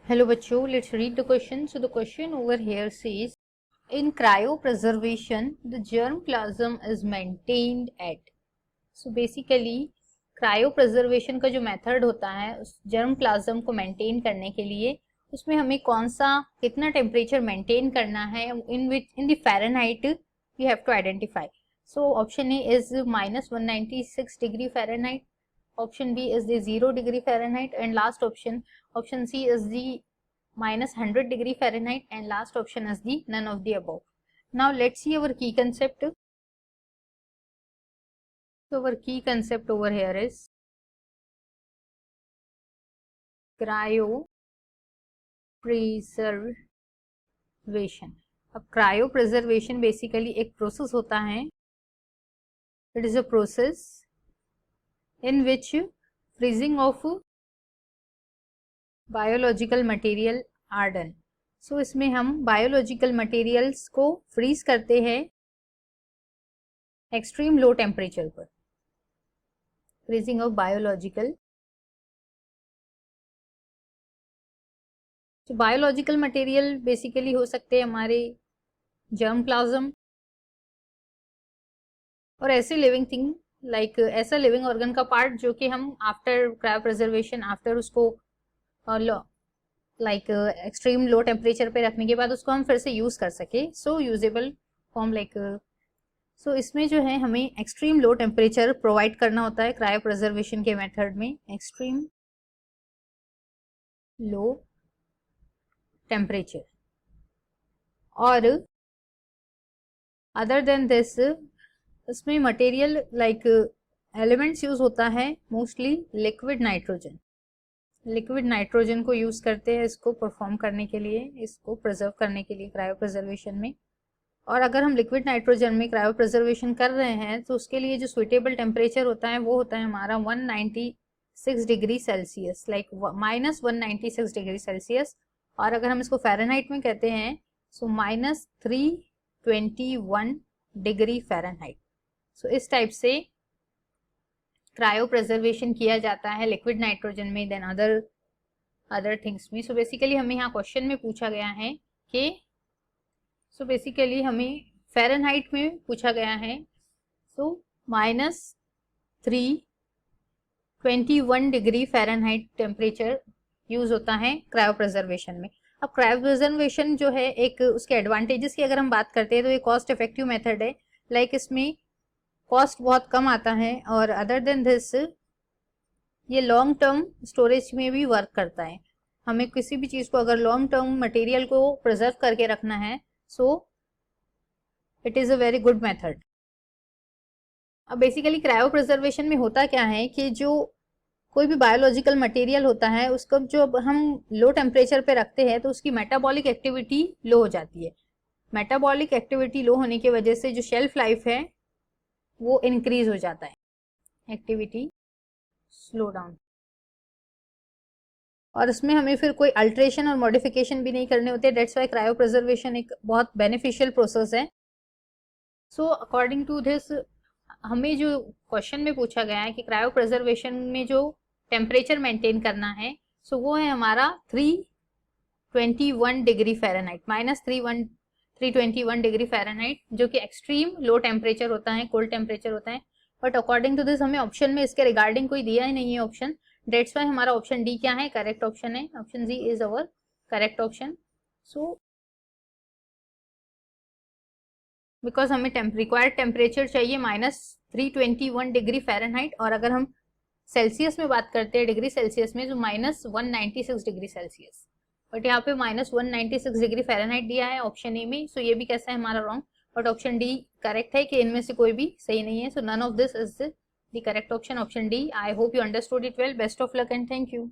Hello बच्चों, let's read the question. So the question over here says, in cryopreservation, the germplasm is maintained at. So basically cryopreservation का जो method होता है उस germplasm को maintain करने के लिए उसमें हमें कौन सा कितना टेम्परेचर मेंटेन करना है in the Fahrenheit we have to identify. So option A is -196 degree Fahrenheit. Option B is the 0 degree Fahrenheit, and last option C is the -100 degree Fahrenheit, and last option is the none of the above. Now let's see our key concept. So our key concept over here is cryopreservation. अब cryopreservation basically एक process होता है. It is a process in which freezing of biological material are done. So इसमें हम biological materials को freeze करते हैं extreme low temperature पर. Freezing of biological. तो बायोलॉजिकल मटेरियल बेसिकली हो सकते हैं हमारे जर्मप्लाज्म और ऐसे लिविंग थिंग लाइक ऐसा लिविंग ऑर्गन का पार्ट जो कि हम आफ्टर क्रायोप्रिजर्वेशन आफ्टर उसको लाइक एक्सट्रीम लो टेम्परेचर पे रखने के बाद उसको हम फिर से यूज कर सके. सो यूजेबल फॉर्म लाइक सो इसमें जो है हमें एक्सट्रीम लो टेम्परेचर प्रोवाइड करना होता है क्रायोप्रिजर्वेशन के मेथड में. एक्सट्रीम लो टेम्परेचर और अदर देन दिस इसमें मटेरियल लाइक एलिमेंट्स यूज होता है mostly liquid nitrogen. Liquid nitrogen को यूज करते हैं इसको परफॉर्म करने के लिए, इसको प्रिजर्व करने के लिए क्रायोप्रिजर्वेशन में. और अगर हम लिक्विड नाइट्रोजन में क्रायोप्रिजर्वेशन कर रहे हैं तो उसके लिए जो सुइटेबल टेम्परेचर होता है वो होता है हमारा 196 degree Celsius, like -196 degree Celsius. और अगर हम इसको फ़ारेनहाइट में कहते हैं सो -321 डिग्री फ़ारेनहाइट. सो इस टाइप से क्रायोप्रिजर्वेशन किया जाता है लिक्विड नाइट्रोजन में देन अदर थिंग्स में. सो बेसिकली हमें यहाँ क्वेश्चन में पूछा गया है कि सो बेसिकली हमें फ़ारेनहाइट में पूछा गया है. सो -321 डिग्री फ़ारेनहाइट टेम्परेचर यूज होता है क्रायोप्रिजर्वेशन में. अब क्रायोप्रिजर्वेशन जो है एक उसके एडवांटेजेस की अगर हम बात करते हैं तो ये कॉस्ट इफेक्टिव मेथड है. लाइक इसमें कॉस्ट बहुत कम आता है और अदर देन दिस ये लॉन्ग टर्म स्टोरेज में भी वर्क करता है. हमें किसी भी चीज़ को अगर लॉन्ग टर्म मटेरियल को प्रिजर्व करके रखना है so it is a very good method. अब बेसिकली क्रायोप्रिजर्वेशन में होता क्या है कि जो कोई भी बायोलॉजिकल मटेरियल होता है उसको जो हम लो टेम्परेचर पे रखते हैं तो उसकी मेटाबॉलिक एक्टिविटी लो हो जाती है. मेटाबॉलिक एक्टिविटी लो होने की वजह से जो शेल्फ लाइफ है वो इंक्रीज हो जाता है, एक्टिविटी स्लो डाउन. और इसमें हमें फिर कोई अल्ट्रेशन और मॉडिफिकेशन भी नहीं करने होते. डेट्स वाई क्रायोप्रिजर्वेशन एक बहुत बेनिफिशियल प्रोसेस है. सो अकॉर्डिंग टू दिस हमें जो क्वेश्चन में पूछा गया है कि क्रायोप्रिजर्वेशन में जो टेम्परेचर मेंटेन करना है सो वो है हमारा 321 डिग्री फ़ारेनहाइट, -321 डिग्री फ़ारेनहाइट, जो कि एक्सट्रीम लो टेम्परेचर होता है, कोल्ड टेम्परेचर होता है. बट अकॉर्डिंग टू दिस हमें ऑप्शन में इसके रिगार्डिंग कोई दिया ही नहीं है ऑप्शन. डेट्स वाई हमारा ऑप्शन डी क्या है, करेक्ट ऑप्शन है. Option D is our correct option. So because हमें रिक्वायर्ड टेम्परेचर चाहिए -321 डिग्री फ़ारेनहाइट और अगर हम सेल्सियस में बात करते हैं डिग्री सेल्सियस में तो -196 डिग्री सेल्सियस. बट यहाँ पे -196 डिग्री फ़ारेनहाइट दिया है ऑप्शन ए में. सो ये भी कैसा है हमारा wrong. But option D correct है कि इनमें से कोई भी सही नहीं है. So none of this is the correct option, option D. I hope you understood it well. Best of luck and thank you.